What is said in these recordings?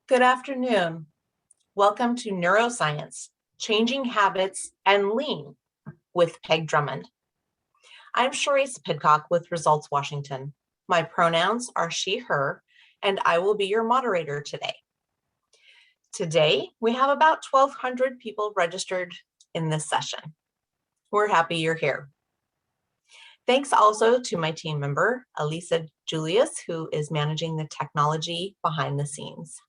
Good afternoon. Welcome to Neuroscience, Changing Habits and Lean with Peg Drummond. I'm Sharice Pidcock with Results Washington. My pronouns are she, her, and I will be your moderator today. Today, we have about 1,200 people registered in this session. We're happy you're here. Thanks also to my team member, Elisa Julius, who is managing the technology behind the scenes.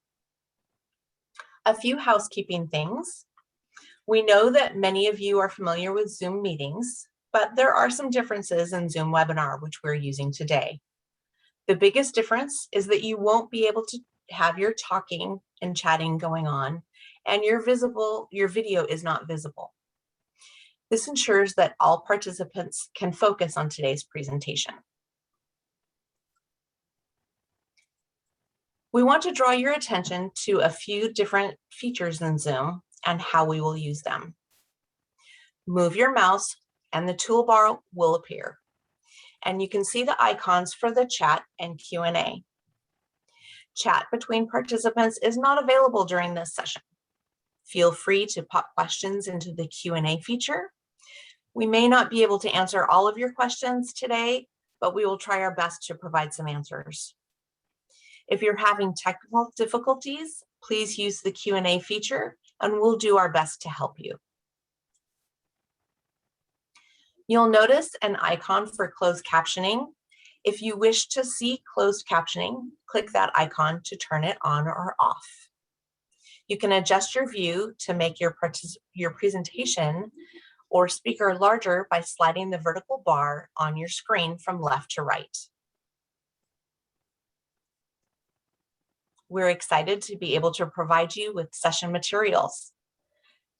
A few housekeeping things. We know that many of you are familiar with Zoom meetings, but there are some differences in Zoom webinar, which we're using today. The biggest difference is that you won't be able to have your talking and chatting going on, and your video is not visible. This ensures that all participants can focus on today's presentation. We want to draw your attention to a few different features in Zoom and how we will use them. Move your mouse and the toolbar will appear, and you can see the icons for the chat and Q&A. Chat between participants is not available during this session. Feel free to pop questions into the Q&A feature. We may not be able to answer all of your questions today, but we will try our best to provide some answers. If you're having technical difficulties, please use the Q&A feature and we'll do our best to help you. You'll notice an icon for closed captioning. If you wish to see closed captioning, click that icon to turn it on or off. You can adjust your view to make your presentation or speaker larger by sliding the vertical bar on your screen from left to right. We're excited to be able to provide you with session materials.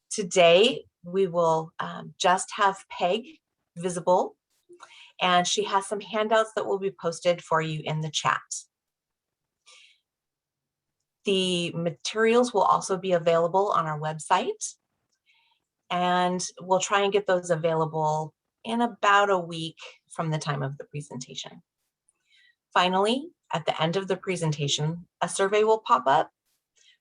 Today, we will just have Peg visible, and she has some handouts that will be posted for you in the chat. The materials will also be available on our website, and we'll try and get those available in about a week from the time of the presentation. Finally, at the end of the presentation, a survey will pop up.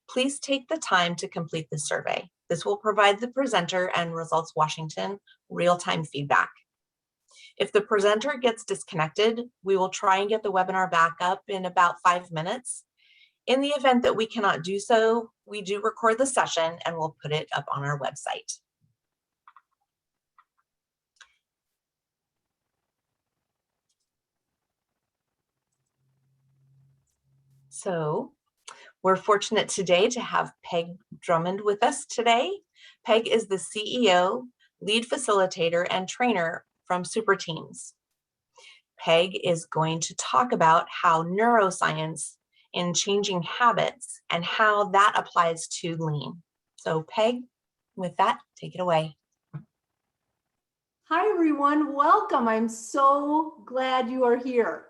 Please take the time to complete the survey. This will provide the presenter and Results Washington real-time feedback. If the presenter gets disconnected, we will try and get the webinar back up in about 5 minutes. In the event that we cannot do so, we do record the session and we'll put it up on our website. So we're fortunate today to have Peg Drummond with us today. Peg is the CEO, lead facilitator, and trainer from Super Teams. Peg is going to talk about how neuroscience in changing habits and how that applies to lean. So Peg, with that, take it away. Hi, everyone. Welcome. I'm so glad you are here.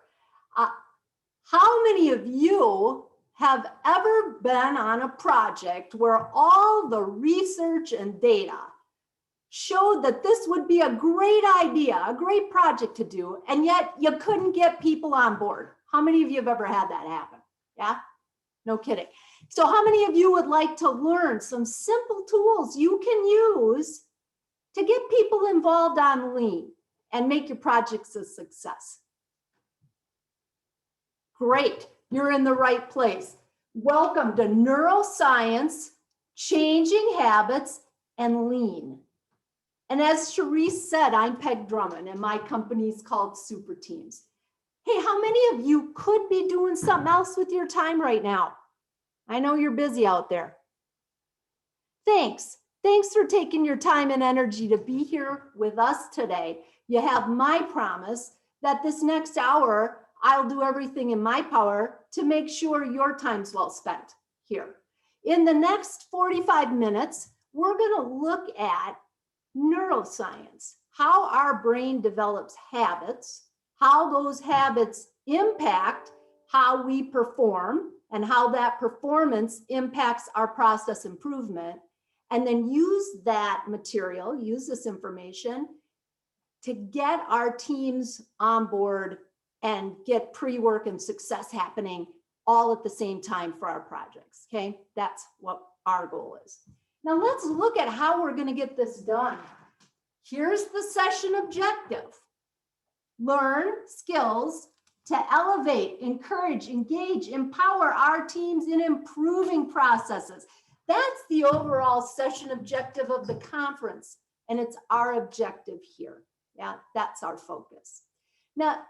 How many of you have ever been on a project where all the research and data showed that this would be a great idea, a great project to do, and yet you couldn't get people on board? How many of you have ever had that happen? Yeah? No kidding. So how many of you would like to learn some simple tools you can use to get people involved on lean and make your projects a success? Great, you're in the right place. Welcome to Neuroscience, Changing Habits, and Lean. And as Sharice said, I'm Peg Drummond and my company is called Super Teams. Hey, how many of you could be doing something else with your time right now? I know you're busy out there. Thanks. Thanks for taking your time and energy to be here with us today. You have my promise that this next hour, I'll do everything in my power to make sure your time's well spent here. In the next 45 minutes, we're going to look at neuroscience, how our brain develops habits, how those habits impact how we perform, and how that performance impacts our process improvement, and then use that material, use this information to get our teams on board and get pre-work and success happening all at the same time for our projects, okay? That's what our goal is. Now let's look at how we're going to get this done. Here's the session objective. Learn skills to elevate, encourage, engage, empower our teams in improving processes. That's the overall session objective of the conference, and it's our objective here. Yeah, that's our focus. Now,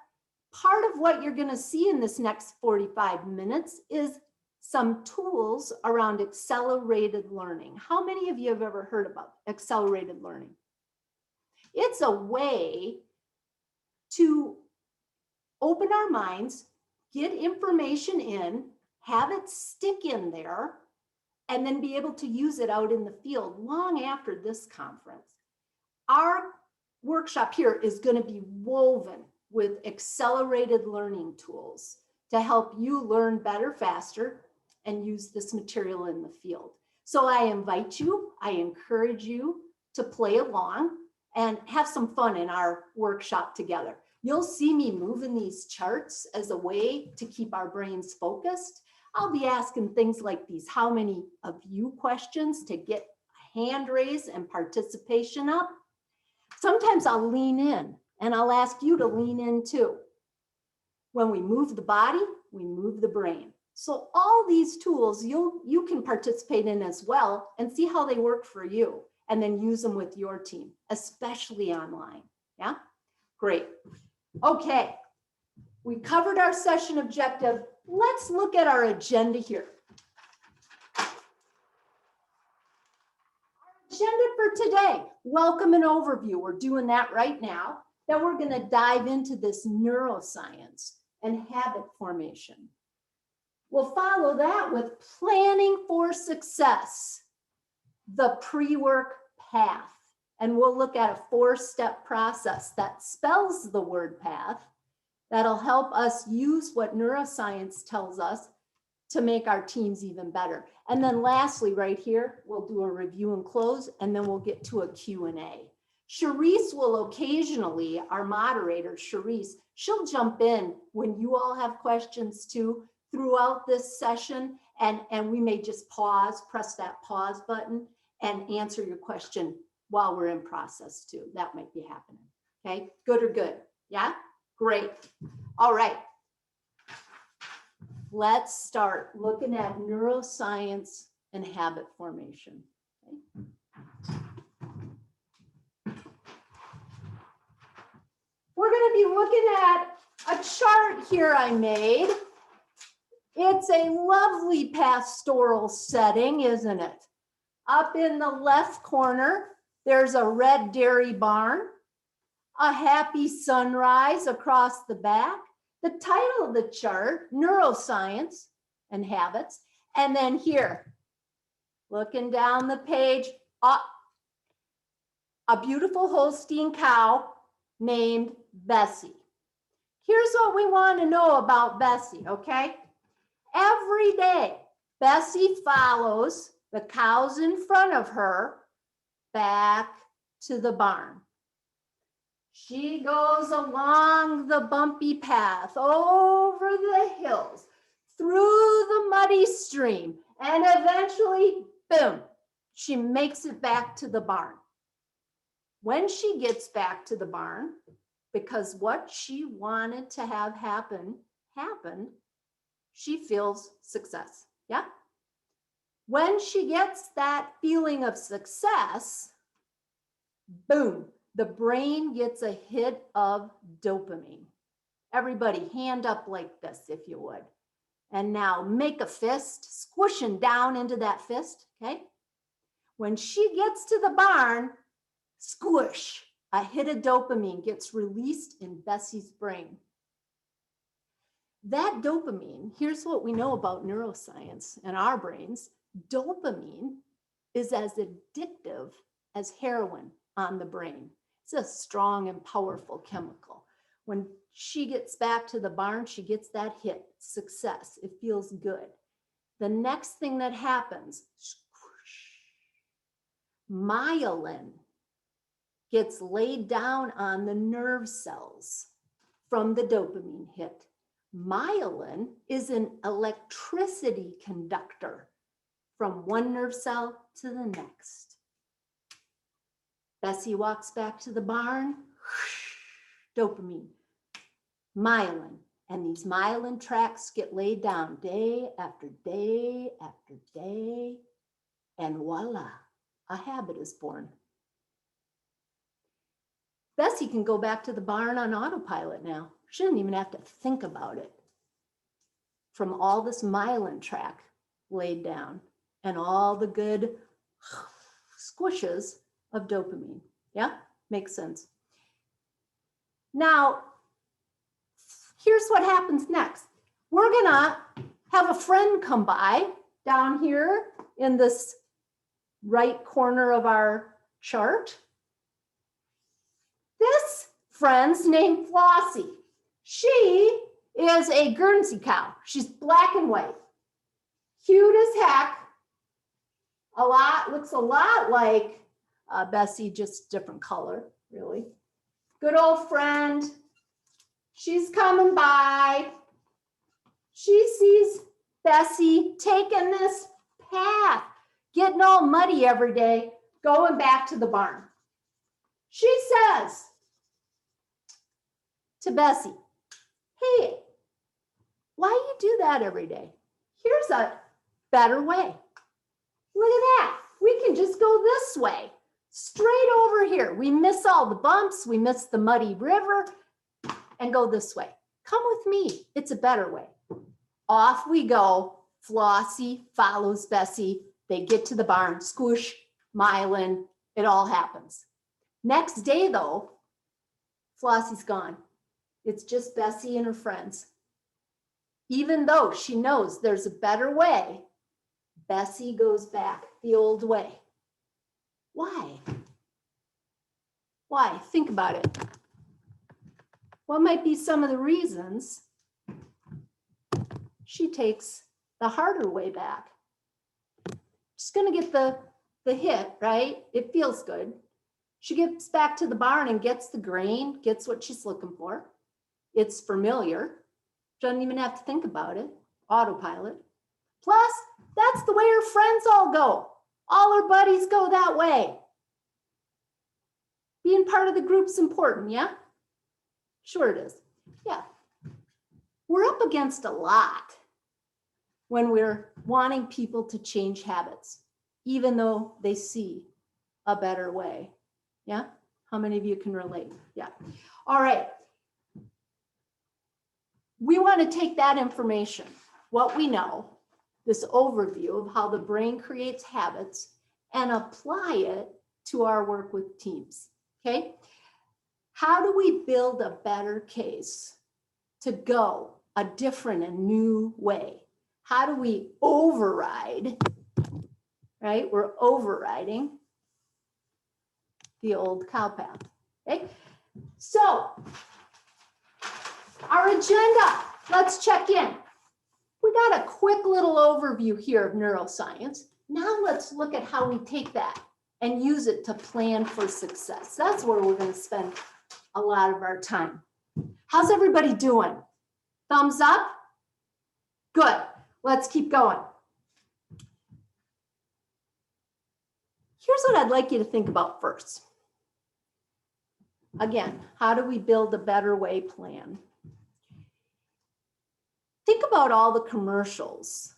part of what you're going to see in this next 45 minutes is some tools around accelerated learning. How many of you have ever heard about accelerated learning? It's a way to open our minds, get information in, have it stick in there, and then be able to use it out in the field long after this conference. Our workshop here is going to be woven with accelerated learning tools to help you learn better, faster, and use this material in the field. So I invite you, I encourage you to play along and have some fun in our workshop together. You'll see me moving these charts as a way to keep our brains focused. I'll be asking things like these, how many of you questions to get a hand raise and participation up. Sometimes I'll lean in and I'll ask you to lean in too. When we move the body, we move the brain. So all these tools you can participate in as well and see how they work for you and then use them with your team, especially online. Yeah, great. Okay, we covered our session objective. Let's look at our agenda here. Our agenda for today, welcome and overview. We're doing that right now. Then we're going to dive into this neuroscience and habit formation. We'll follow that with planning for success, the pre-work path. And we'll look at a 4-step process that spells the word path that'll help us use what neuroscience tells us to make our teams even better. And then lastly, right here, we'll do a review and close, and then we'll get to a Q&A. Charisse will occasionally, our moderator, Charisse, she'll jump in when you all have questions too throughout this session, and we may just pause, press that pause button and answer your question while we're in process too. That might be happening. Okay, good or good? Yeah, great. All right. Let's start looking at neuroscience and habit formation. Okay. We're going to be looking at a chart here I made. It's a lovely pastoral setting, isn't it? Up in the left corner, there's a red dairy barn, a happy sunrise across the back. The title of the chart, Neuroscience and Habits. And then here, looking down the page, a beautiful Holstein cow named Bessie. Here's what we want to know about Bessie, okay? Every day, Bessie follows the cows in front of her back to the barn. She goes along the bumpy path, over the hills, through the muddy stream, and eventually, boom, she makes it back to the barn. When she gets back to the barn, because what she wanted to have happen, happened, she feels success, yeah? When she gets that feeling of success, boom, the brain gets a hit of dopamine. Everybody hand up like this, if you would. And now make a fist, squishing down into that fist, okay? When she gets to the barn, squish, a hit of dopamine gets released in Bessie's brain. That dopamine, here's what we know about neuroscience and our brains. Dopamine is as addictive as heroin on the brain. It's a strong and powerful chemical. When she gets back to the barn, she gets that hit, success. It feels good. The next thing that happens, myelin gets laid down on the nerve cells from the dopamine hit. Myelin is an electricity conductor from one nerve cell to the next. Bessie walks back to the barn, dopamine, myelin, and these myelin tracks get laid down day after day after day, and voila, a habit is born. Bessie can go back to the barn on autopilot now. She doesn't even have to think about it. From all this myelin track laid down and all the good squishes of dopamine. Yeah, makes sense. Now, here's what happens next. We're gonna have a friend come by down here in this right corner of our chart. This friend's named Flossie. She is a Guernsey cow. She's black and white, cute as heck. Looks a lot like Bessie, just different color, really. Good old friend. She's coming by. She sees Bessie taking this path, getting all muddy every day, going back to the barn. She says to Bessie, hey, why do you do that every day? Here's a better way. Look at that. We can just go this way, straight over here. We miss all the bumps. We miss the muddy river and go this way. Come with me. It's a better way. Off we go. Flossie follows Bessie. They get to the barn, squish, myelin, it all happens. Next day though, Flossie's gone. It's just Bessie and her friends. Even though she knows there's a better way, Bessie goes back the old way. Why? Why? Think about it. What might be some of the reasons she takes the harder way back? She's going to get the hit, right? It feels good. She gets back to the barn and gets the grain, gets what she's looking for. It's familiar. Doesn't even have to think about it. Autopilot. Plus, that's the way her friends all go. All her buddies go that way. Being part of the group's important, yeah? Sure it is. Yeah. We're up against a lot when we're wanting people to change habits, even though they see a better way. Yeah? How many of you can relate? Yeah. All right. We want to take that information, what we know, this overview of how the brain creates habits, and apply it to our work with teams. Okay? How do we build a better case to go a different and new way? How do we override, right? We're overriding the old cow path. Okay? So, our agenda, let's check in. We got a quick little overview here of neuroscience. Now let's look at how we take that and use it to plan for success. That's where we're going to spend a lot of our time. How's everybody doing? Thumbs up? Good. Let's keep going. Here's what I'd like you to think about first. Again, how do we build a better way plan? Think about all the commercials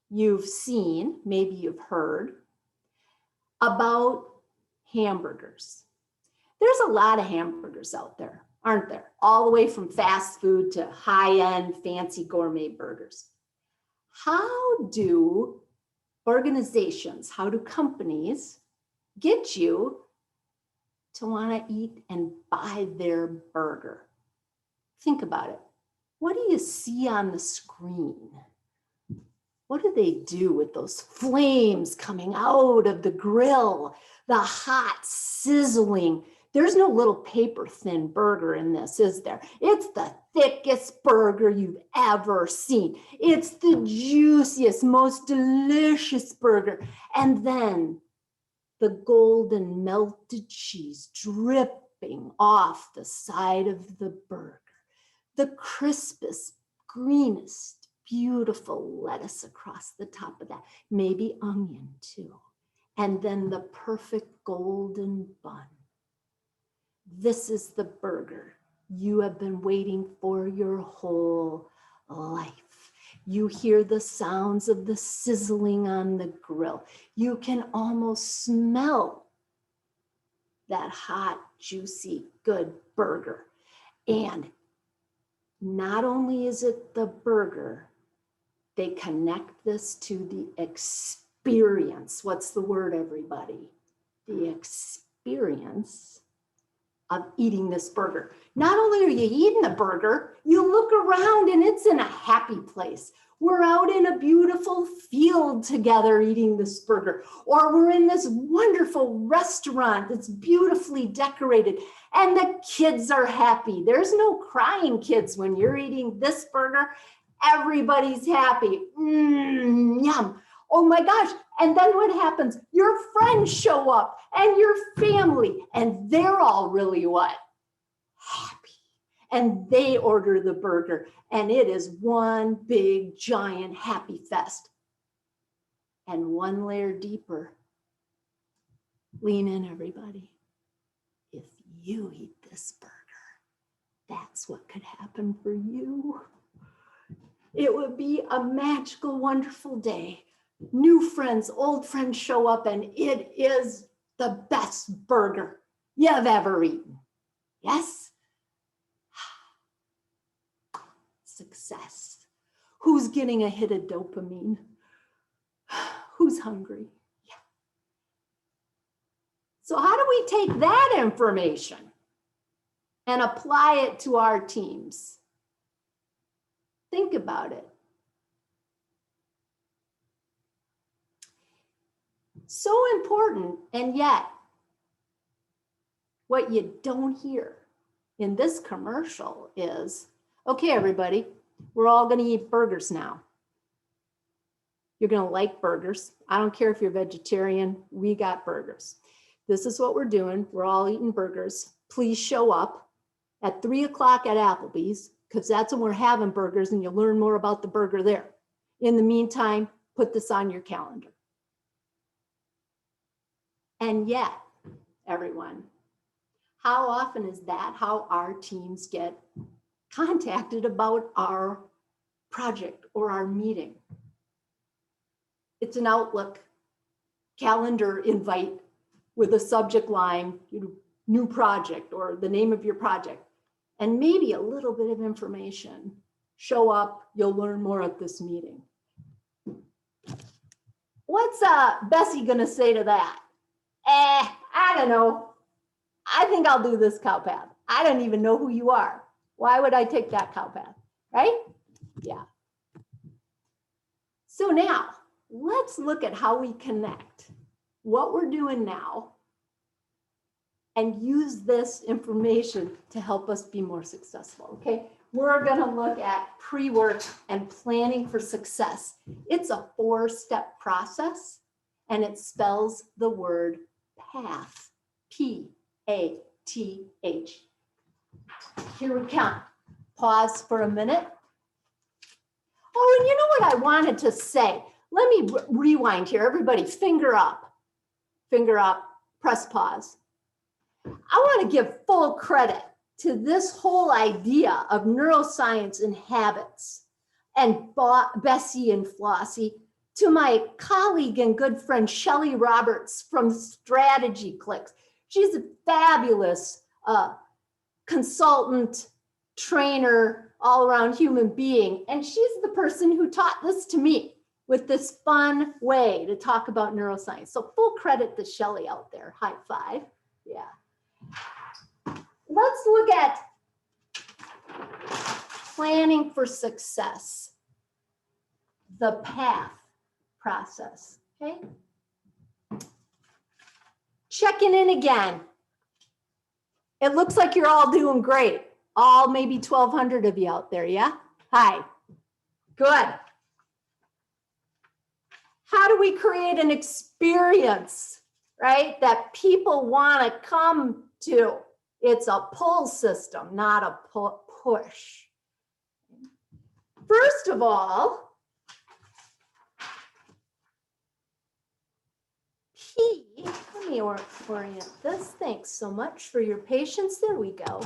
you've seen, maybe you've heard, about hamburgers. There's a lot of hamburgers out there, aren't there? All the way from fast food to high-end fancy gourmet burgers. How do organizations, how do companies get you to want to eat and buy their burger? Think about it. What do you see on the screen? What do they do with those flames coming out of the grill? The hot sizzling. There's no little paper thin burger in this, is there? It's the thickest burger you've ever seen. It's the juiciest, most delicious burger. And then the golden melted cheese dripping off the side of the burger. The crispest greenest, beautiful lettuce across the top of that, maybe onion too. And then the perfect golden bun. This is the burger you have been waiting for your whole life. You hear the sounds of the sizzling on the grill. You can almost smell that hot, juicy, good burger. And not only is it the burger, they connect this to the experience. What's the word, everybody? The experience of eating this burger. Not only are you eating the burger, you look around and it's in a happy place. We're out in a beautiful field together eating this burger, or we're in this wonderful restaurant that's beautifully decorated and the kids are happy. There's no crying kids when you're eating this burger. Everybody's happy. Yum. Oh my gosh. And then what happens? Your friends show up and your family, and they're all really what? Happy. And they order the burger, and it is one big, giant happy fest. And one layer deeper, lean in, everybody. If you eat this burger, that's what could happen for you. It would be a magical, wonderful day. New friends, old friends show up, and it is the best burger you've ever eaten. Yes? Success. Who's getting a hit of dopamine? Who's hungry? Yeah. So how do we take that information and apply it to our teams? Think about it. So important, and yet what you don't hear in this commercial is, okay, everybody, we're all going to eat burgers now. You're going to like burgers. I don't care if you're vegetarian, we got burgers. This is what we're doing. We're all eating burgers. Please show up at 3 o'clock at Applebee's, because that's when we're having burgers, and you'll learn more about the burger there. In the meantime, put this on your calendar. And yet, everyone, how often is that how our teams get contacted about our project or our meeting? It's an Outlook calendar invite with a subject line, new project, or the name of your project, and maybe a little bit of information. Show up, you'll learn more at this meeting. What's Bessie gonna say to that? I don't know. I think I'll do this cow path. I don't even know who you are. Why would I take that cow path, right? Yeah. So now let's look at how we connect what we're doing now and use this information to help us be more successful, okay? We're gonna look at pre-work and planning for success. It's a 4-step process, and it spells the word PATH, P-A-T-H. Here we come. Pause for a minute. Oh, and you know what I wanted to say? Let me rewind here. Everybody, finger up, press pause. I want to give full credit to this whole idea of neuroscience and habits, and Bessie and Flossie, to my colleague and good friend, Shelly Roberts from Strategy Clicks. She's a fabulous consultant, trainer, all-around human being. And she's the person who taught this to me with this fun way to talk about neuroscience. So full credit to Shelly out there. High five. Yeah. Let's look at planning for success, the PATH process, okay? Checking in again. It looks like you're all doing great. All maybe 1,200 of you out there, yeah? Hi, good. How do we create an experience, right, that people want to come to? It's a pull system, not a push. First of all, P, let me orient this. Thanks so much for your patience. There we go.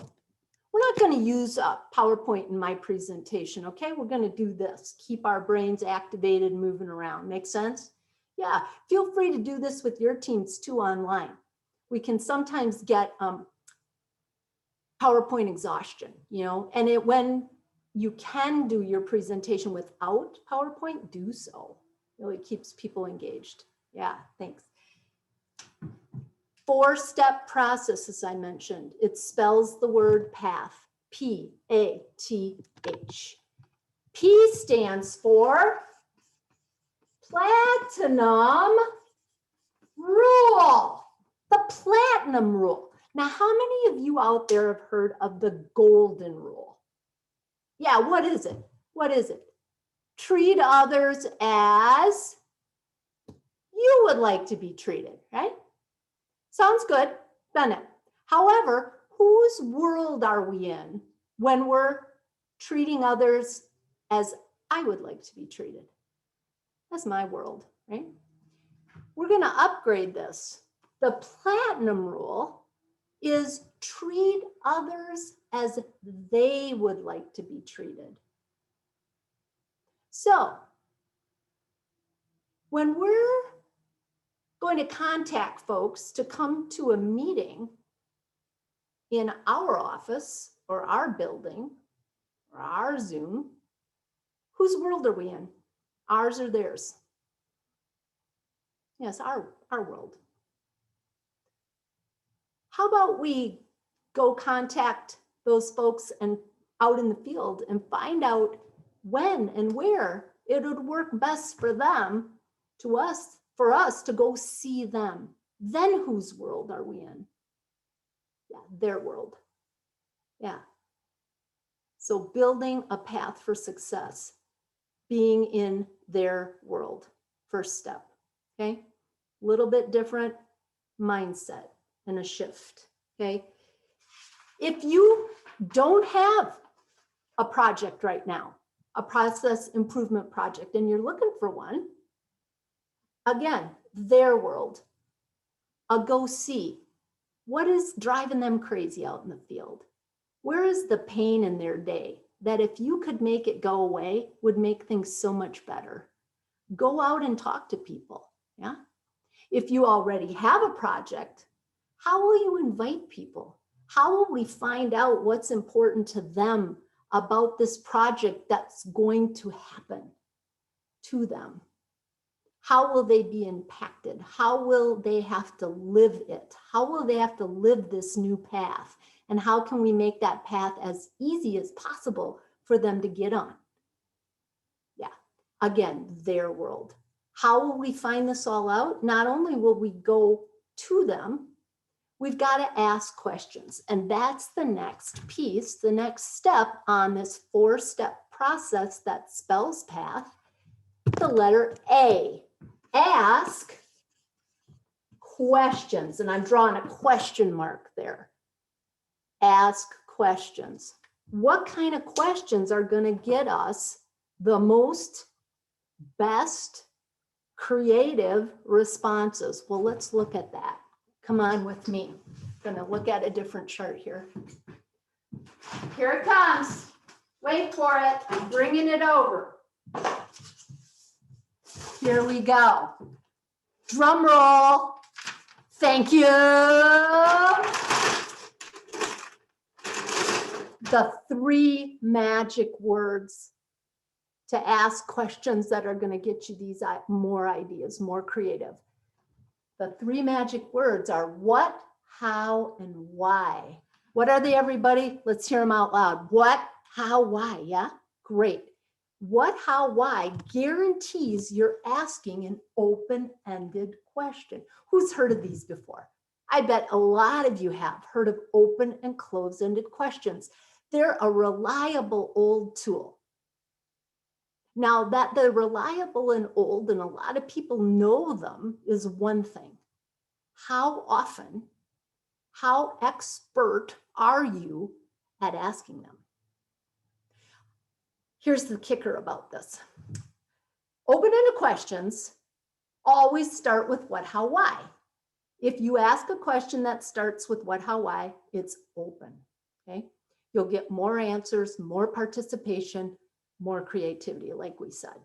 We're not going to use PowerPoint in my presentation, okay? We're going to do this. Keep our brains activated, moving around. Make sense? Yeah, feel free to do this with your teams too online. We can sometimes get PowerPoint exhaustion, you know, and when you can do your presentation without PowerPoint, do so. It really keeps people engaged. Yeah, thanks. 4-step process, as I mentioned. It spells the word path, P-A-T-H. P stands for platinum rule, the platinum rule. Now, how many of you out there have heard of the golden rule? Yeah, what is it? What is it? Treat others as you would like to be treated, right? Sounds good, doesn't it? However, whose world are we in when we're treating others as I would like to be treated? That's my world, right? We're going to upgrade this. The platinum rule is treat others as they would like to be treated. So when we're going to contact folks to come to a meeting in our office or our building or our Zoom, whose world are we in? Ours or theirs? Yes, our world. How about we go contact those folks and out in the field and find out when and where it would work best for them, for us to go see them. Then whose world are we in? Yeah, their world. Yeah. So building a path for success, being in their world, first step, okay? A little bit different mindset and a shift, okay? If you don't have a project right now, a process improvement project, and you're looking for one, again, their world, a go see. What is driving them crazy out in the field? Where is the pain in their day that if you could make it go away would make things so much better? Go out and talk to people, yeah? If you already have a project, how will you invite people? How will we find out what's important to them about this project that's going to happen to them? How will they be impacted? How will they have to live it? How will they have to live this new path? And how can we make that path as easy as possible for them to get on? Yeah, again, their world. How will we find this all out? Not only will we go to them, we've got to ask questions. And that's the next piece, the next step on this 4-step process that spells path, the letter A. Ask questions. And I'm drawing a question mark there. Ask questions. What kind of questions are going to get us the most best creative responses? Well, let's look at that. Come on with me. I'm going to look at a different chart here. Here it comes. Wait for it. I'm bringing it over. Here we go. Drum roll. Thank you. The 3 magic words to ask questions that are going to get you these more ideas, more creative. The 3 magic words are what, how, and why. What are they, everybody? Let's hear them out loud. What, how, why? Yeah, great. What, how, why guarantees you're asking an open-ended question. Who's heard of these before? I bet a lot of you have heard of open and closed-ended questions. They're a reliable old tool. Now that they're reliable and old and a lot of people know them is one thing. How often, how expert are you at asking them? Here's the kicker about this. Open-ended questions always start with what, how, why. If you ask a question that starts with what, how, why, it's open, okay? You'll get more answers, more participation, more creativity, like we said.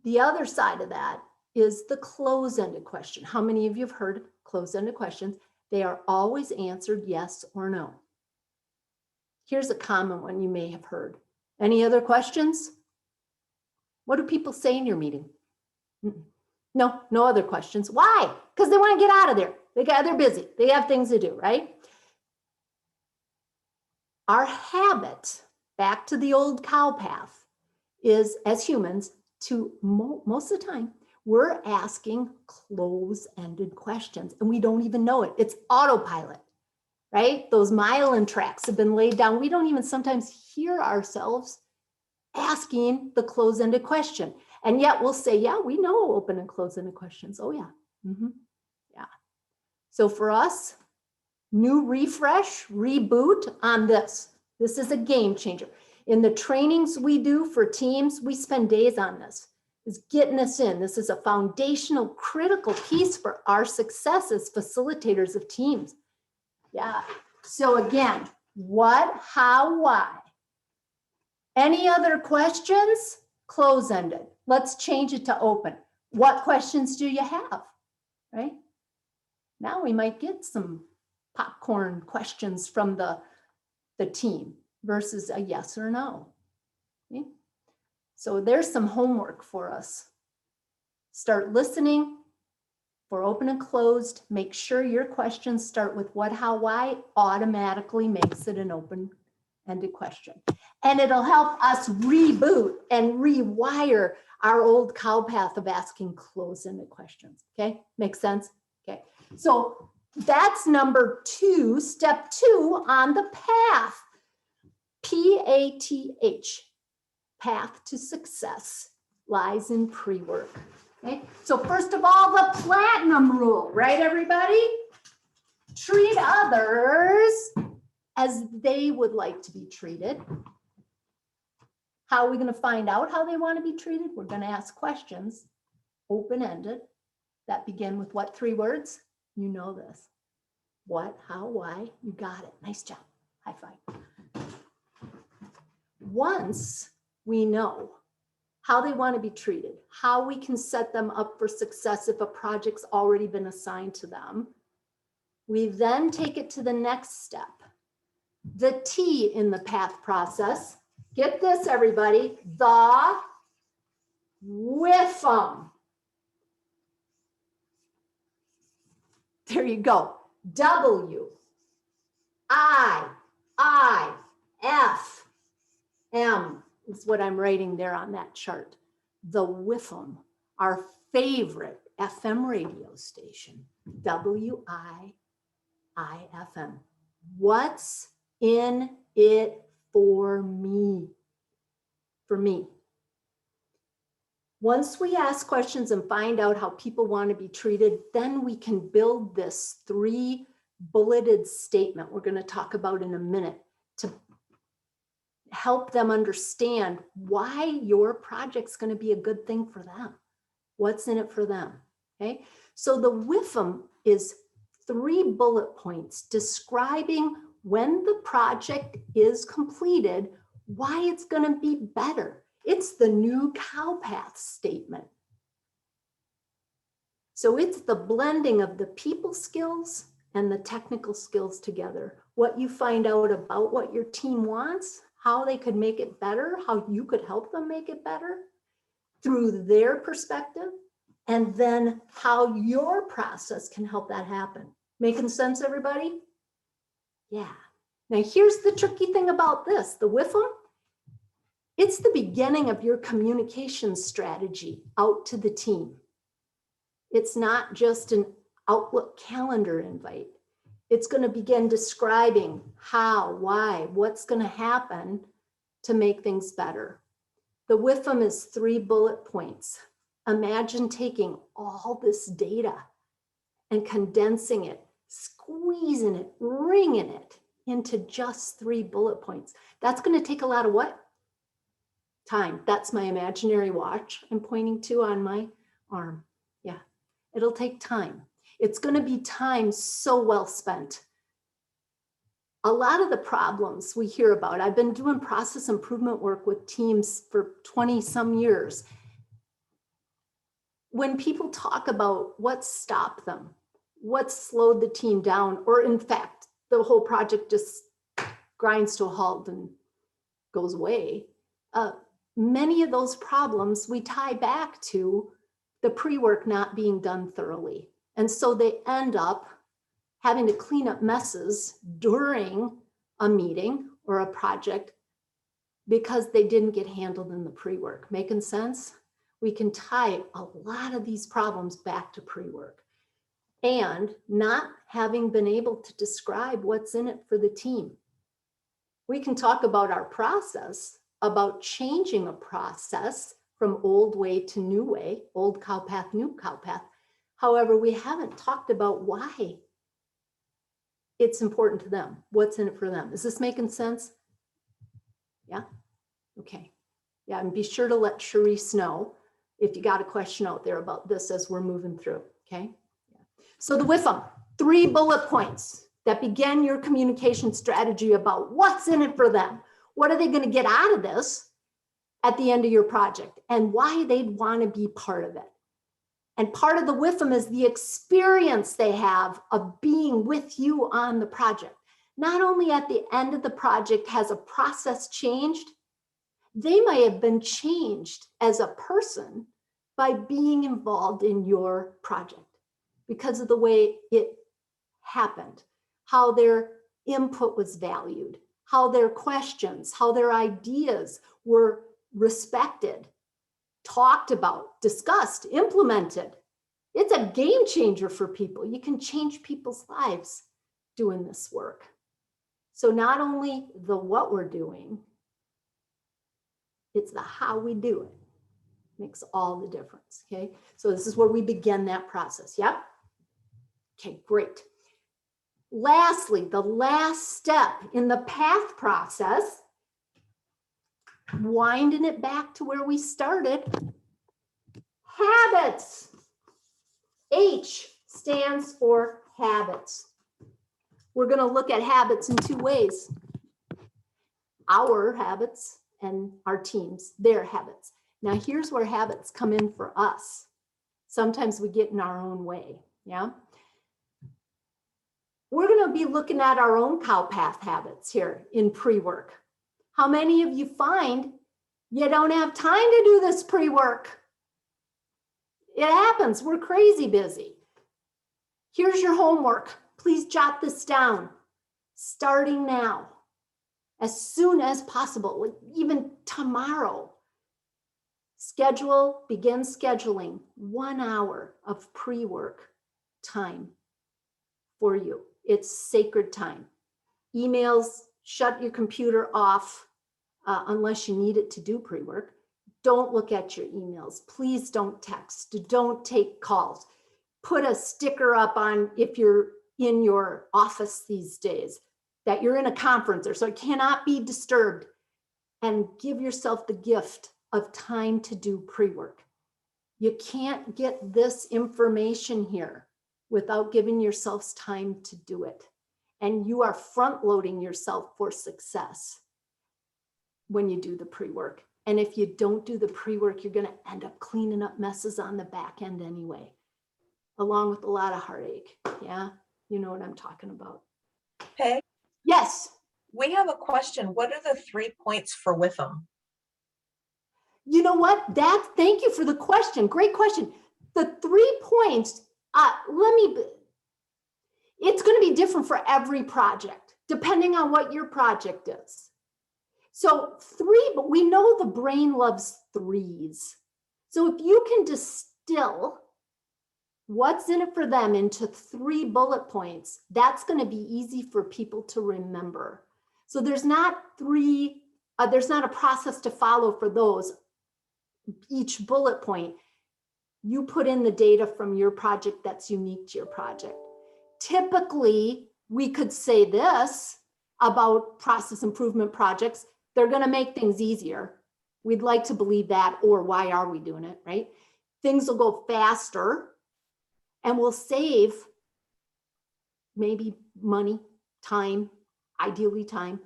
The other side of that is the close-ended question. How many of you have heard close-ended questions? They are always answered yes or no. Here's a common one you may have heard. Any other questions? What do people say in your meeting? No, no other questions. Why? Because they want to get out of there. They're busy. They have things to do, right? Our habit, back to the old cow path, is as humans to most of the time, we're asking close-ended questions and we don't even know it. It's autopilot, right? Those myelin tracks have been laid down. We don't even sometimes hear ourselves asking the close-ended question. And yet we'll say, yeah, we know open and close-ended questions. Oh yeah, yeah. So for us, new refresh, reboot on this. This is a game changer. In the trainings we do for teams, we spend days on this. It's getting us in. This is a foundational, critical piece for our success as facilitators of teams. Yeah. So again, what, how, why? Any other questions? Close-ended. Let's change it to open. What questions do you have? Right? Now we might get some popcorn questions from the team versus a yes or no. Okay? So there's some homework for us. Start listening for open and closed. Make sure your questions start with what, how, why. Automatically makes it an open-ended question. And it'll help us reboot and rewire our old cow path of asking close-ended questions. Okay, makes sense? Okay, so that's number 2, step 2 on the path. PATH, path to success, lies in pre-work. Okay, so first of all, the platinum rule, right, everybody? Treat others as they would like to be treated. How are we going to find out how they want to be treated? We're going to ask questions, open-ended, that begin with what 3 words? You know this. What, how, why? You got it. Nice job. High five. Once we know how they want to be treated, how we can set them up for success if a project's already been assigned to them, we then take it to the next step. The T in the path process. Get this, everybody, the WIIFM. There you go. WIIFM is what I'm writing there on that chart. The WIIFM, our favorite FM radio station, WIIFM. What's in it for me? For me. Once we ask questions and find out how people want to be treated, then we can build this 3 bulleted statement we're going to talk about in a minute to help them understand why your project's going to be a good thing for them. What's in it for them? Okay. So the WIIFM is 3 bullet points describing when the project is completed, why it's going to be better. It's the new cow path statement. So it's the blending of the people skills and the technical skills together. What you find out about what your team wants, how they could make it better, how you could help them make it better through their perspective, and then how your process can help that happen. Making sense, everybody? Yeah. Now here's the tricky thing about this, the WIIFM. It's the beginning of your communication strategy out to the team. It's not just an Outlook calendar invite. It's going to begin describing how, why, what's going to happen to make things better. The WIIFM is 3 bullet points. Imagine taking all this data and condensing it, squeezing it, wringing it into just 3 bullet points. That's going to take a lot of what? Time. That's my imaginary watch I'm pointing to on my arm. Yeah, it'll take time. It's going to be time so well spent. A lot of the problems we hear about, I've been doing process improvement work with teams for 20 some years. When people talk about what stopped them, what slowed the team down, or in fact, the whole project just grinds to a halt and goes away, many of those problems we tie back to the pre-work not being done thoroughly. And so they end up having to clean up messes during a meeting or a project because they didn't get handled in the pre-work. Making sense? We can tie a lot of these problems back to pre-work and not having been able to describe what's in it for the team. We can talk about our process, about changing a process from old way to new way, old cow path, new cow path. However, we haven't talked about why it's important to them. What's in it for them? Is this making sense? Yeah? Okay. Yeah, and be sure to let Charisse know if you got a question out there about this as we're moving through, okay? So the WIIFM, 3 bullet points that begin your communication strategy about what's in it for them. What are they going to get out of this at the end of your project and why they'd want to be part of it. And part of the WIIFM is the experience they have of being with you on the project. Not only at the end of the project has a process changed, they may have been changed as a person by being involved in your project because of the way it happened, how their input was valued, how their questions, how their ideas were respected, talked about, discussed, implemented. It's a game changer for people. You can change people's lives doing this work. So not only the what we're doing, it's the how we do it. Makes all the difference, okay? So this is where we begin that process, yep? Okay, great. Lastly, the last step in the path process, winding it back to where we started, habits. H stands for habits. We're going to look at habits in 2 ways. Our habits and our teams, their habits. Now here's where habits come in for us. Sometimes we get in our own way, yeah? We're going to be looking at our own cow path habits here in pre-work. How many of you find you don't have time to do this pre-work? It happens. We're crazy busy. Here's your homework. Please jot this down. Starting now, as soon as possible, like even tomorrow. Begin scheduling 1 hour of pre-work time for you. It's sacred time. Emails, shut your computer off unless you need it to do pre-work. Don't look at your emails. Please don't text. Don't take calls. Put a sticker up on if you're in your office these days that you're in a conference or so it cannot be disturbed, and give yourself the gift of time to do pre-work. You can't get this information here without giving yourselves time to do it. And you are front loading yourself for success when you do the pre-work. And if you don't do the pre-work, you're going to end up cleaning up messes on the back end anyway, along with a lot of heartache. Yeah, you know what I'm talking about. Peg, Yes. we have a question. What are the 3 points for WIIFM? You know what? Thank you for the question. Great question. The 3 points, it's going to be different for every project, depending on what your project is. So 3, but we know the brain loves 3s. So if you can distill what's in it for them into 3 bullet points, that's going to be easy for people to remember. So there's not a process to follow for those. Each bullet point, you put in the data from your project that's unique to your project. Typically, we could say this about process improvement projects: they're going to make things easier. We'd like to believe that, or why are we doing it, right? Things will go faster and we'll save maybe money, time, ideally time,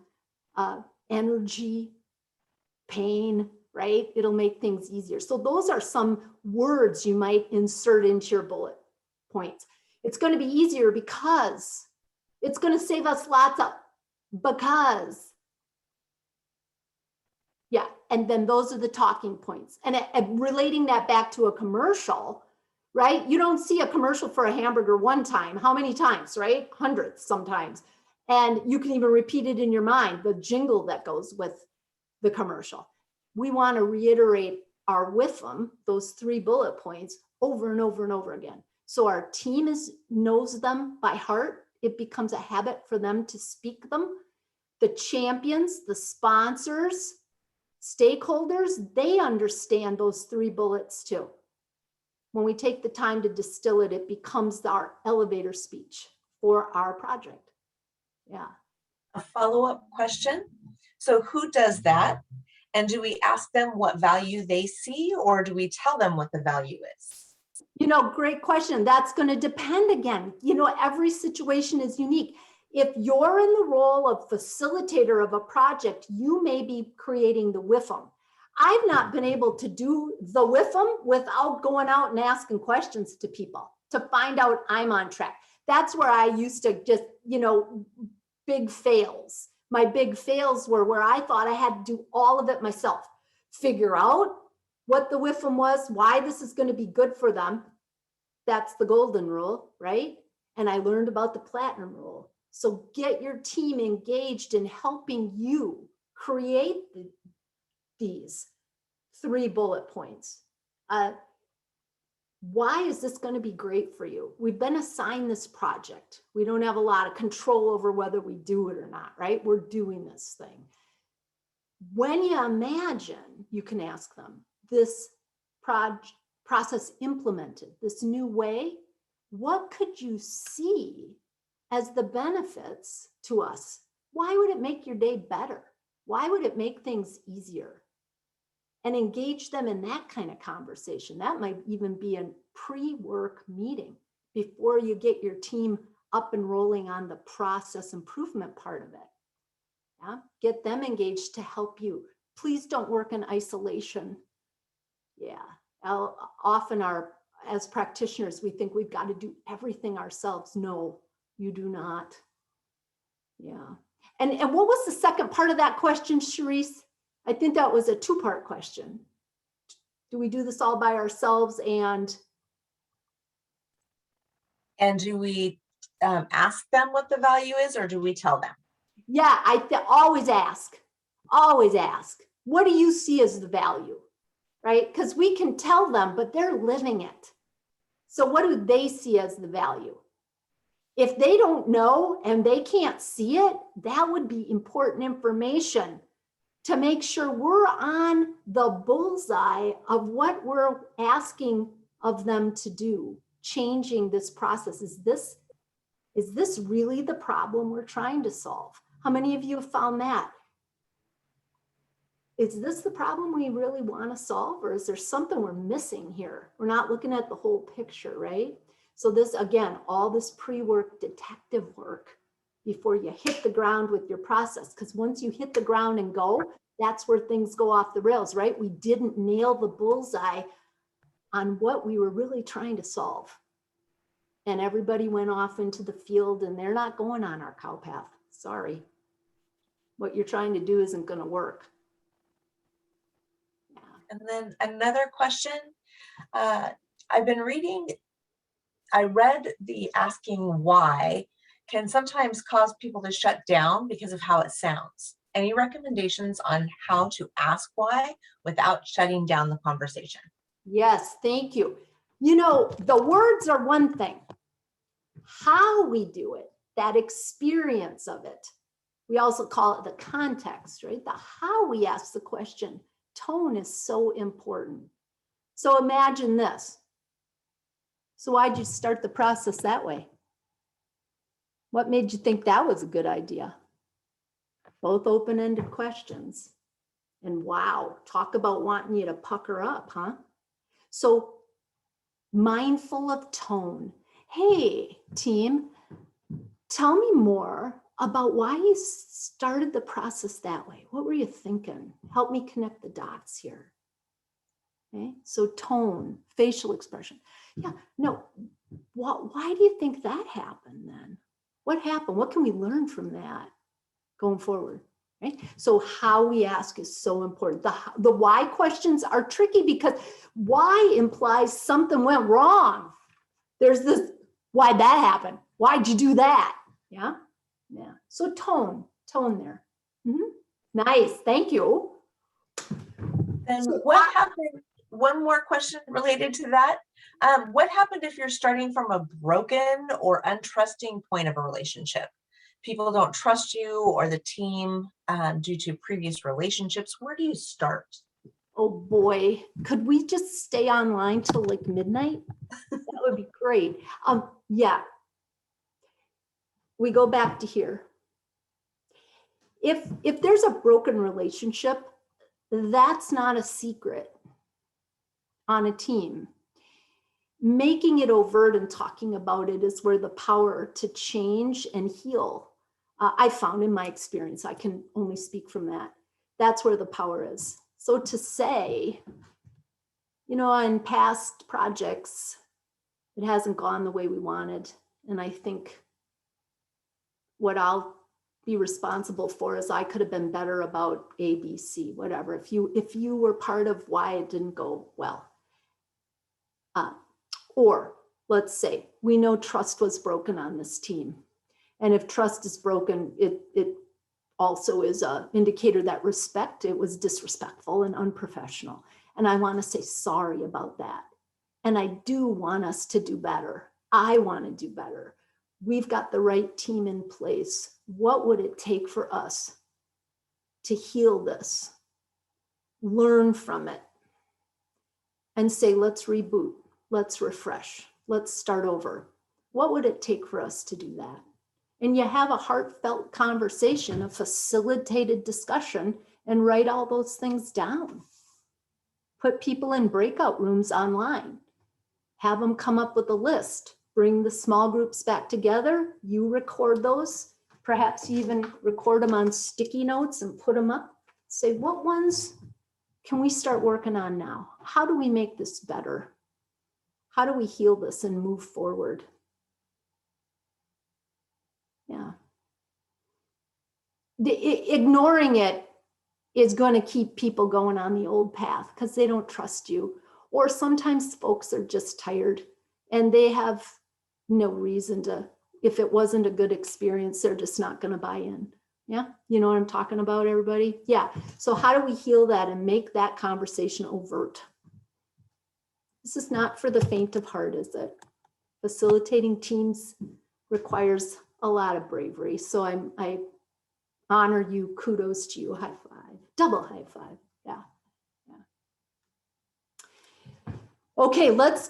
energy, pain, right? It'll make things easier. So those are some words you might insert into your bullet points. It's going to be easier because it's going to save us lots of because. Yeah, and then those are the talking points. And relating that back to a commercial, right? You don't see a commercial for a hamburger one time. How many times, right? Hundreds sometimes. And you can even repeat it in your mind, the jingle that goes with the commercial. We want to reiterate our WIIFM, those 3 bullet points, over and over and over again. So our team knows them by heart. It becomes a habit for them to speak them. The champions, the sponsors, stakeholders, they understand those 3 bullets too. When we take the time to distill it, it becomes our elevator speech for our project. Yeah. A follow-up question. So who does that? And do we ask them what value they see, or do we tell them what the value is? Great question. That's going to depend again. Every situation is unique. If you're in the role of facilitator of a project, you may be creating the WIIFM. I've not been able to do the WIIFM without going out and asking questions to people to find out I'm on track. That's where I used to just, big fails. My big fails were where I thought I had to do all of it myself, figure out what the WIIFM was, why this is going to be good for them. That's the golden rule, right? And I learned about the platinum rule. So get your team engaged in helping you create these 3 bullet points. Why is this going to be great for you? We've been assigned this project. We don't have a lot of control over whether we do it or not, right? We're doing this thing. When you imagine, you can ask them, this process implemented, this new way, what could you see as the benefits to us? Why would it make your day better? Why would it make things easier? And engage them in that kind of conversation. That might even be a pre-work meeting before you get your team up and rolling on the process improvement part of it. Yeah? Get them engaged to help you. Please don't work in isolation. Yeah, often as practitioners, we think we've got to do everything ourselves. No, you do not. Yeah. And what was the second part of that question, Charisse? I think that was a 2-part question. Do we do this all by ourselves? And do we ask them what the value is, or do we tell them? Yeah, always ask. Always ask. What do you see as the value? Right? Because we can tell them, but they're living it. So what do they see as the value? If they don't know and they can't see it, that would be important information to make sure we're on the bullseye of what we're asking of them to do, changing this process. Is this really the problem we're trying to solve? How many of you have found that? Is this the problem we really want to solve, or is there something we're missing here? We're not looking at the whole picture, right? So this, again, all this pre-work, detective work before you hit the ground with your process. Because once you hit the ground and go, that's where things go off the rails, right? We didn't nail the bullseye on what we were really trying to solve. And everybody went off into the field, and they're not going on our cow path. Sorry. What you're trying to do isn't going to work. Yeah. And then another question. I've been reading, I read the asking why can sometimes cause people to shut down because of how it sounds. Any recommendations on how to ask why without shutting down the conversation? Yes, thank you. The words are one thing. How we do it, that experience of it, we also call it the context, right? The how we ask the question, tone is so important. So imagine this. So why'd you start the process that way? What made you think that was a good idea? Both open-ended questions. And wow, talk about wanting you to pucker up, huh? So mindful of tone. Hey, team, tell me more about why you started the process that way. What were you thinking? Help me connect the dots here. Okay, so tone, facial expression. Yeah, no, why do you think that happened then? What happened? What can we learn from that going forward? Right? So how we ask is so important. The why questions are tricky because why implies something went wrong. There's this, why'd that happen? Why'd you do that? Yeah, yeah. So tone there. Nice, thank you. Then So what happened? One more question related to that. What happened if you're starting from a broken or untrusting point of a relationship? People don't trust you or the team due to previous relationships. Where do you start? oh boy, could we just stay online till like midnight? That would be great. Yeah, we go back to here. If there's a broken relationship, that's not a secret on a team. Making it overt and talking about it is where the power to change and heal, I found in my experience, I can only speak from that. That's where the power is. So to say, in past projects, it hasn't gone the way we wanted. And I think what I'll be responsible for is I could have been better about A, B, C, whatever. If you were part of why it didn't go well. Or let's say we know trust was broken on this team. And if trust is broken, it also is an indicator that it was disrespectful and unprofessional. And I want to say sorry about that. And I do want us to do better. I want to do better. We've got the right team in place. What would it take for us to heal this, learn from it, and say, let's reboot, let's refresh, let's start over? What would it take for us to do that? And you have a heartfelt conversation, a facilitated discussion, and write all those things down. Put people in breakout rooms online. Have them come up with a list. Bring the small groups back together. You record those. Perhaps you even record them on sticky notes and put them up. Say, what ones can we start working on now? How do we make this better? How do we heal this and move forward? Yeah. Ignoring it is going to keep people going on the old path because they don't trust you. Or sometimes folks are just tired and they have no reason to, if it wasn't a good experience, they're just not going to buy in. Yeah, you know what I'm talking about, everybody? Yeah. So how do we heal that and make that conversation overt? This is not for the faint of heart, is it? Facilitating teams requires a lot of bravery. So I honor you, kudos to you, high five, double high five. Yeah. Okay, let's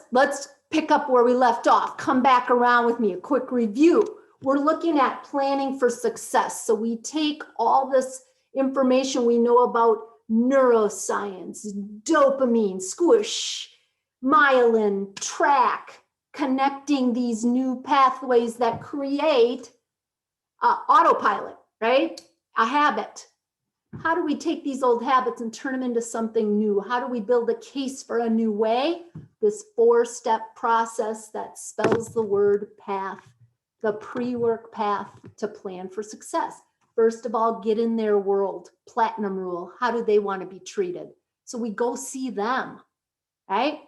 pick up where we left off. Come back around with me, a quick review. We're looking at planning for success. So we take all this information we know about neuroscience, dopamine, squish, myelin, track, connecting these new pathways that create autopilot, right? A habit. How do we take these old habits and turn them into something new? How do we build a case for a new way? This 4-step process that spells the word path, the pre-work path to plan for success. First of all, get in their world, platinum rule. How do they want to be treated? So we go see them, right?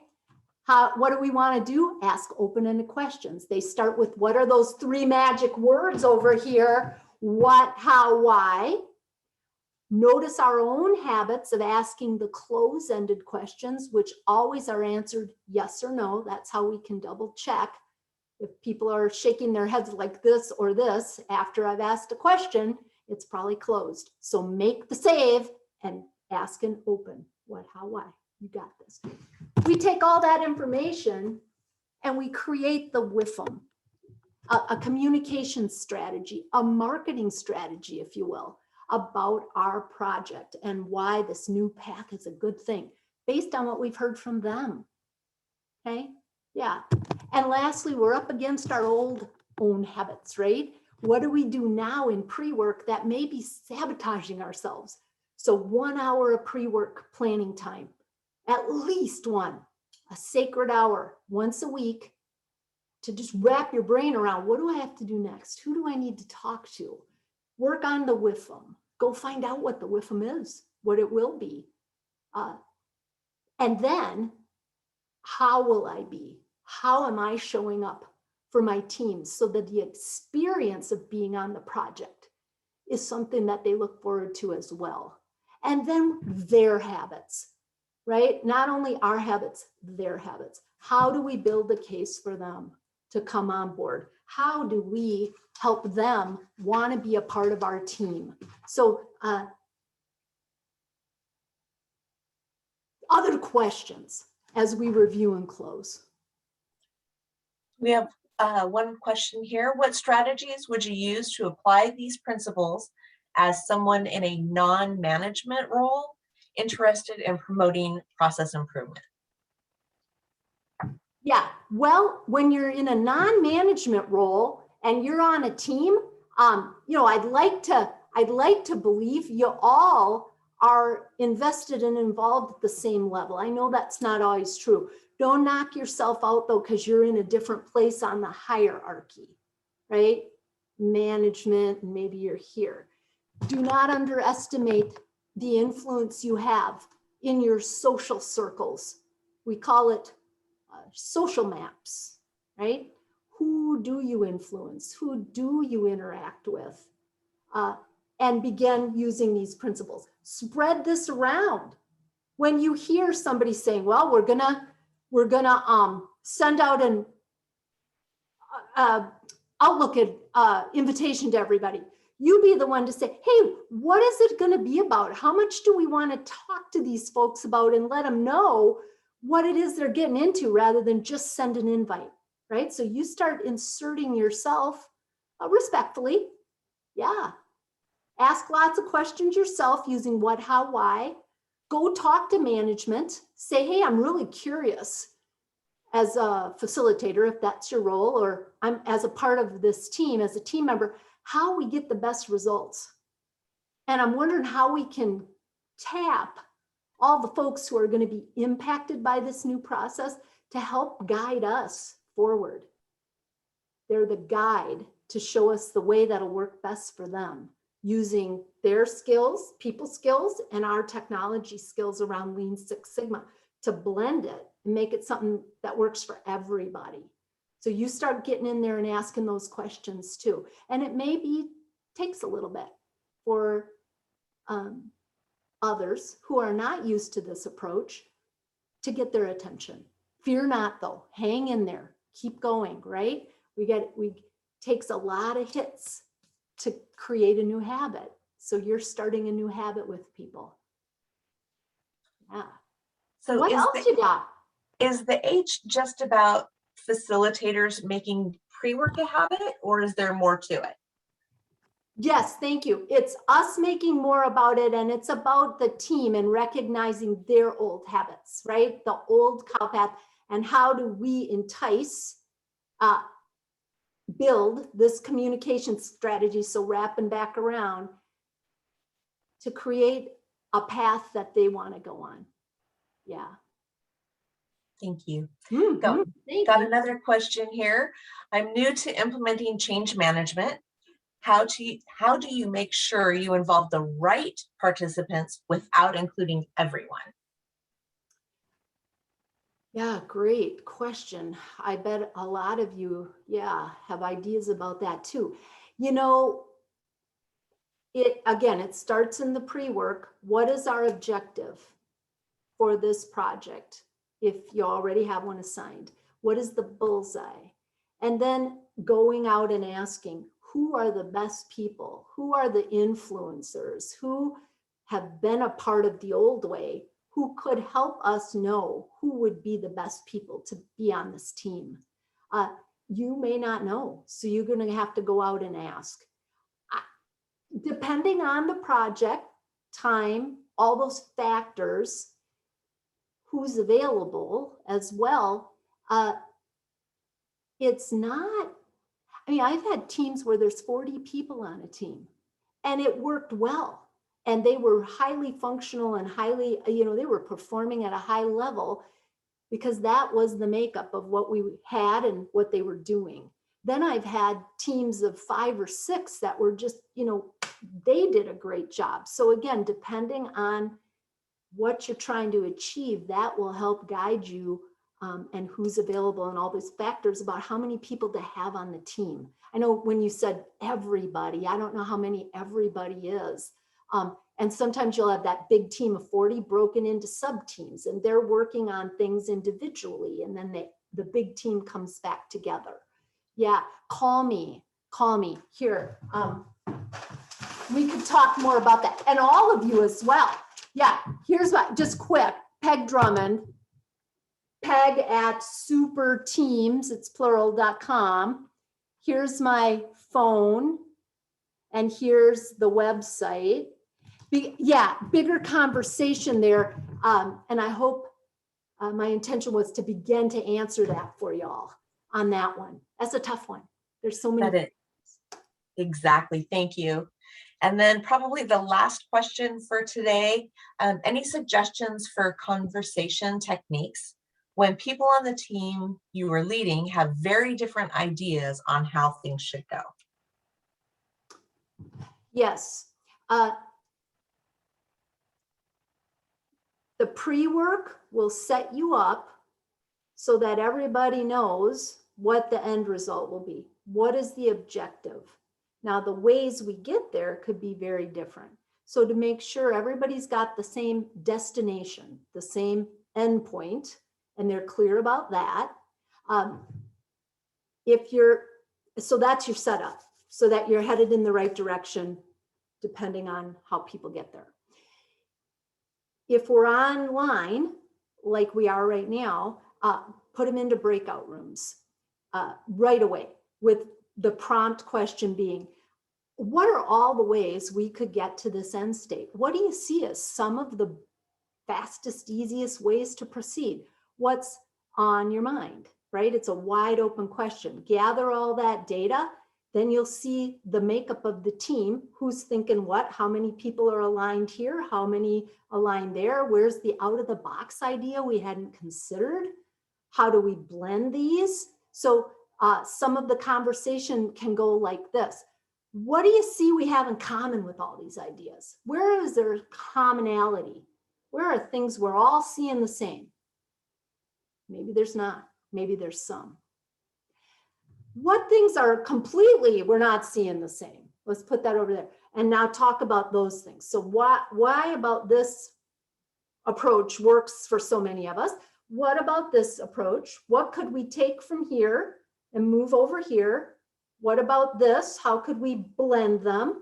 What do we want to do? Ask open-ended questions. They start with, what are those 3 magic words over here? What, how, why? Notice our own habits of asking the close-ended questions, which always are answered yes or no. That's how we can double check. If people are shaking their heads like this or this after I've asked a question, it's probably closed. So make the save and ask an open. What, how, why? You got this. We take all that information and we create the WIIFM, a communication strategy, a marketing strategy, if you will, about our project and why this new path is a good thing based on what we've heard from them. Okay, yeah. And lastly, we're up against our own habits, right? What do we do now in pre-work that may be sabotaging ourselves? So 1 hour of pre-work planning time, at least one, a sacred hour once a week to just wrap your brain around, what do I have to do next? Who do I need to talk to? Work on the WIIFM. Go find out what the WIIFM is, what it will be. And then, how will I be? How am I showing up for my teams so that the experience of being on the project is something that they look forward to as well? And then their habits, right? Not only our habits, their habits. How do we build a case for them to come on board? How do we help them want to be a part of our team? So other questions as we review and close. We have one question here. What strategies would you use to apply these principles as someone in a non-management role interested in promoting process improvement? Yeah, well, when you're in a non-management role and you're on a team, I'd like to believe you all are invested and involved at the same level. I know that's not always true. Don't knock yourself out though, because you're in a different place on the hierarchy, right? Management, maybe you're here. Do not underestimate the influence you have in your social circles. We call it social maps, right? Who do you influence? Who do you interact with? And begin using these principles. Spread this around. When you hear somebody saying, well, we're gonna send out an Outlook invitation to everybody, you be the one to say, hey, what is it going to be about? How much do we want to talk to these folks about and let them know what it is they're getting into rather than just send an invite, right? So you start inserting yourself respectfully. Yeah. Ask lots of questions yourself using what, how, why. Go talk to management. Say, hey, I'm really curious as a facilitator, if that's your role, or I'm as a part of this team, as a team member, how we get the best results. And I'm wondering how we can tap all the folks who are going to be impacted by this new process to help guide us forward. They're the guide to show us the way that'll work best for them, using their skills, people skills, and our technology skills around Lean Six Sigma to blend it and make it something that works for everybody. So you start getting in there and asking those questions too. And it maybe takes a little bit for others who are not used to this approach to get their attention. Fear not though, hang in there, keep going, right? Takes a lot of hits to create a new habit. So you're starting a new habit with people. Yeah. So what else you got? Is the H just about facilitators making pre-work a habit, or is there more to it? Yes, thank you. It's us making more about it, and it's about the team and recognizing their old habits, right? The old cow path, and how do we entice, build this communication strategy, so wrapping back around, to create a path that they want to go on. Yeah. Thank you. Mm-hmm. Got another question here. I'm new to implementing change management. How do you make sure you involve the right participants without including everyone? Yeah, great question. I bet a lot of you, have ideas about that too. It starts in the pre-work. What is our objective for this project? If you already have one assigned, what is the bullseye? And then going out and asking, who are the best people? Who are the influencers? Who have been a part of the old way? Who could help us know who would be the best people to be on this team? You may not know, so you're going to have to go out and ask. depending on the project, time, all those factors, who's available as well, it's not, I mean, I've had teams where there's 40 people on a team and it worked well. And they were highly functional and highly, they were performing at a high level because that was the makeup of what we had and what they were doing. Then I've had teams of 5 or 6 that were just, they did a great job. So again, depending on what you're trying to achieve, that will help guide you and who's available and all those factors about how many people to have on the team. I know when you said everybody, I don't know how many everybody is. And sometimes you'll have that big team of 40 broken into sub teams and they're working on things individually. And then the big team comes back together. Yeah, call me here. We could talk more about that and all of you as well. Yeah, here's what, just quick, Peg Drummond, Peg at superteams, it's plural.com. Here's my phone and here's the website. Yeah, bigger conversation there. And I hope my intention was to begin to answer that for y'all on that one. That's a tough one. There's so many. Exactly, thank you. And then probably the last question for today, any suggestions for conversation techniques when people on the team you are leading have very different ideas on how things should go? Yes. The pre-work will set you up so that everybody knows what the end result will be. What is the objective? Now, the ways we get there could be very different. So to make sure everybody's got the same destination, the same endpoint, and they're clear about that. So that's your setup, so that you're headed in the right direction, depending on how people get there. If we're online, like we are right now, put them into breakout rooms right away with the prompt question being, what are all the ways we could get to this end state? What do you see as some of the fastest, easiest ways to proceed? What's on your mind, right? It's a wide open question. Gather all that data, then you'll see the makeup of the team, who's thinking what, how many people are aligned here, how many aligned there, where's the out of the box idea we hadn't considered, how do we blend these? So some of the conversation can go like this. What do you see we have in common with all these ideas? Where is there commonality? Where are things we're all seeing the same? Maybe there's not, maybe there's some. What things are completely we're not seeing the same? Let's put that over there. And now talk about those things. So why about this approach works for so many of us? What about this approach? What could we take from here and move over here? What about this? How could we blend them?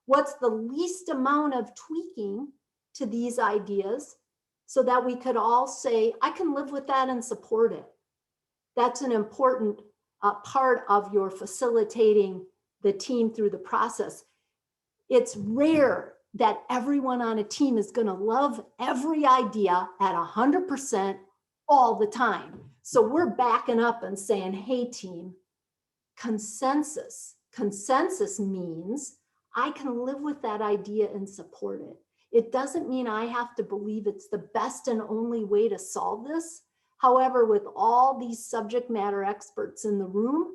What's the least amount of tweaking to these ideas so that we could all say, I can live with that and support it? That's an important part of your facilitating the team through the process. It's rare that everyone on a team is going to love every idea at 100% all the time. So we're backing up and saying, hey team, consensus. Consensus means I can live with that idea and support it. It doesn't mean I have to believe it's the best and only way to solve this. However, with all these subject matter experts in the room,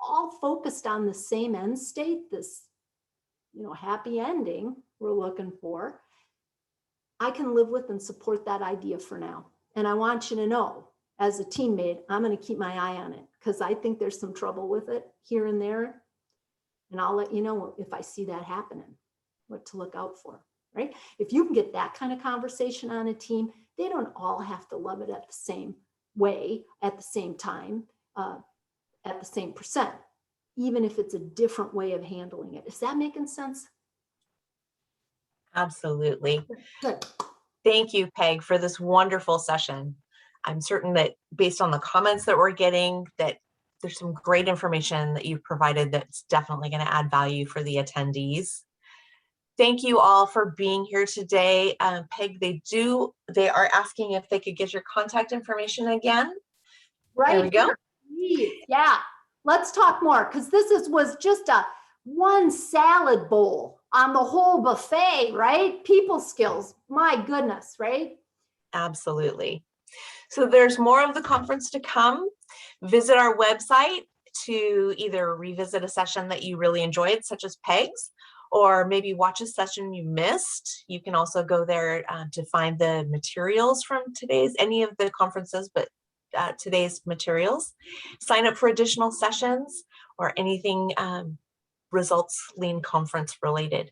all focused on the same end state, this happy ending we're looking for, I can live with and support that idea for now. And I want you to know, as a teammate, I'm going to keep my eye on it because I think there's some trouble with it here and there. And I'll let you know if I see that happening, what to look out for, right? If you can get that kind of conversation on a team, they don't all have to love it at the same way, at the same time, at the same percent, even if it's a different way of handling it. Is that making sense? Absolutely. Good. Thank you, Peg, for this wonderful session. I'm certain that based on the comments that we're getting, that there's some great information that you've provided that's definitely going to add value for the attendees. Thank you all for being here today. Peg, they are asking if they could get your contact information again. Right. There we go. Please. Yeah. Let's talk more, because was just a one salad bowl on the whole buffet, right? People skills. My goodness, right? Absolutely. So there's more of the conference to come. Visit our website to either revisit a session that you really enjoyed, such as Peg's, or maybe watch a session you missed. You can also go there to find the materials from any of the conferences, but today's materials. Sign up for additional sessions or anything results lean conference related.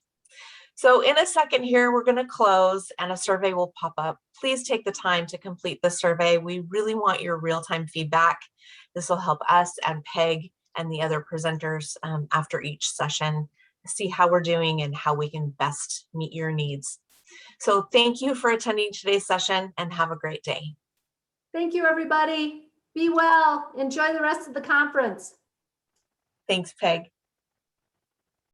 So in a second here, we're going to close and a survey will pop up. Please take the time to complete the survey. We really want your real-time feedback. This will help us and Peg and the other presenters after each session see how we're doing and how we can best meet your needs. So thank you for attending today's session and have a great day. Thank you, everybody. Be well. Enjoy the rest of the conference. Thanks, Peg.